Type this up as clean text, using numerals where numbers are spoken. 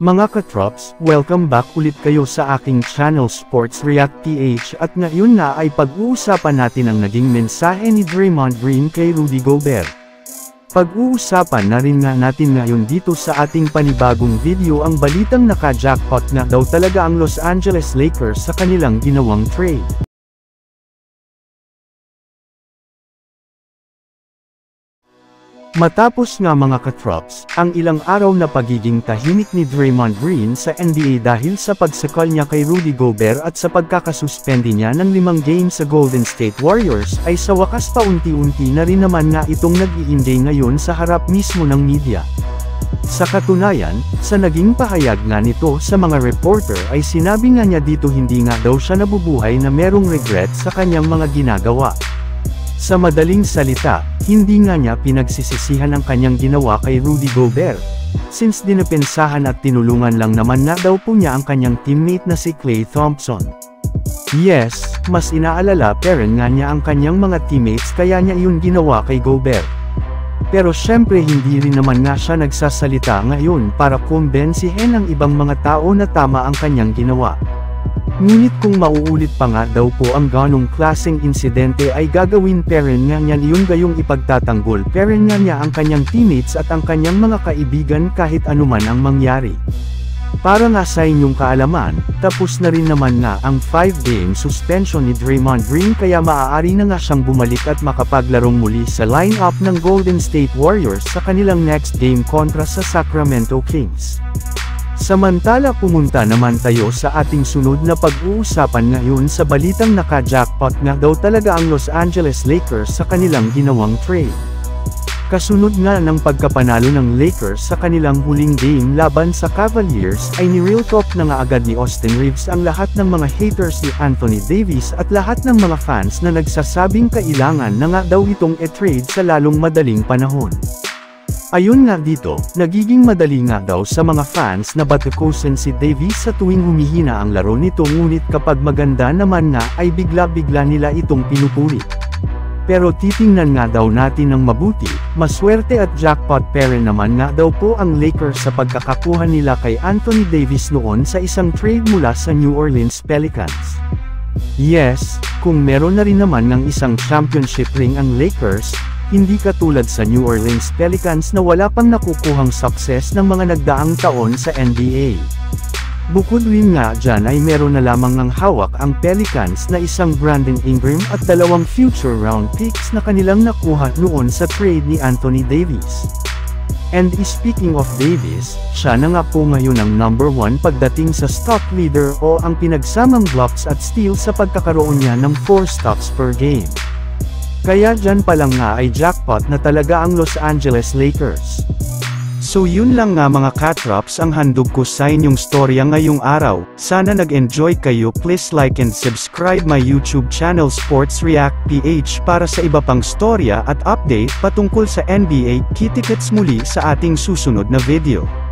Mga katrops, welcome back ulit kayo sa aking channel Sports React PH at ngayon na ay pag-uusapan natin ang naging mensahe ni Draymond Green kay Rudy Gobert. Pag-uusapan na rin nga natin ngayon dito sa ating panibagong video ang balitang naka-jackpot na daw talaga ang Los Angeles Lakers sa kanilang ginawang trade. Matapos nga mga katrops, ang ilang araw na pagiging tahimik ni Draymond Green sa NBA dahil sa pagsakal niya kay Rudy Gobert at sa pagkakasuspendi niya ng 5 games sa Golden State Warriors ay sa wakas paunti-unti na rin naman nga itong nag-iinday ngayon sa harap mismo ng media. Sa katunayan, sa naging pahayag nga nito sa mga reporter ay sinabi nga niya dito hindi nga daw siya nabubuhay na merong regret sa kanyang mga ginagawa. Sa madaling salita, hindi nga niya pinagsisisihan ang kanyang ginawa kay Rudy Gobert, since dinapensahan at tinulungan lang naman na daw po niya ang kanyang teammate na si Klay Thompson. Yes, mas inaalala pero nga niya ang kanyang mga teammates kaya niya yun ginawa kay Gobert. Pero syempre hindi rin naman nga siya nagsasalita ngayon para kumbensihin ang ibang mga tao na tama ang kanyang ginawa. Ngunit kung mauulit pa nga daw po ang ganong klaseng insidente ay gagawin peren nga niyan iyon gayong ipagtatanggol peren nga niya ang kanyang teammates at ang kanyang mga kaibigan kahit anuman ang mangyari. Para nga sa inyong kaalaman, tapos na rin naman nga ang 5-game suspension ni Draymond Green kaya maaari na nga siyang bumalik at makapaglarong muli sa lineup ng Golden State Warriors sa kanilang next game kontra sa Sacramento Kings. Samantala pumunta naman tayo sa ating sunod na pag-uusapan ngayon sa balitang naka-jackpot nga daw talaga ang Los Angeles Lakers sa kanilang ginawang trade. Kasunod nga ng pagkapanalo ng Lakers sa kanilang huling game laban sa Cavaliers ay ni-real talk na nga agad ni Austin Reeves ang lahat ng mga haters ni Anthony Davis at lahat ng mga fans na nagsasabing kailangan na nga daw itong e-trade sa lalong madaling panahon. Ayun nga dito, nagiging madali nga daw sa mga fans na batukusin si Davis sa tuwing humihina ang laro nito ngunit kapag maganda naman nga ay bigla-bigla nila itong pinupuri. Pero titingnan nga daw natin ng mabuti, maswerte at jackpot peren naman nga daw po ang Lakers sa pagkakakuha nila kay Anthony Davis noon sa isang trade mula sa New Orleans Pelicans. Yes, kung meron na rin naman ng isang championship ring ang Lakers, hindi katulad sa New Orleans Pelicans na wala pang nakukuhang success ng mga nagdaang taon sa NBA. Bukod rin nga dyan ay meron na lamang ng hawak ang Pelicans na isang Brandon Ingram at 2 future round picks na kanilang nakuha noon sa trade ni Anthony Davis. And speaking of Davis, siya na nga po ngayon ang number 1 pagdating sa stock leader o ang pinagsamang blocks at steals sa pagkakaroon niya ng 4 stocks per game. Kaya dyan pa lang nga ay jackpot na talaga ang Los Angeles Lakers. So yun lang nga mga katrops ang handog ko sa inyong storya ngayong araw. Sana nag-enjoy kayo. Please like and subscribe my YouTube channel Sports React PH para sa iba pang storya at update patungkol sa NBA. Kita-kits muli sa ating susunod na video.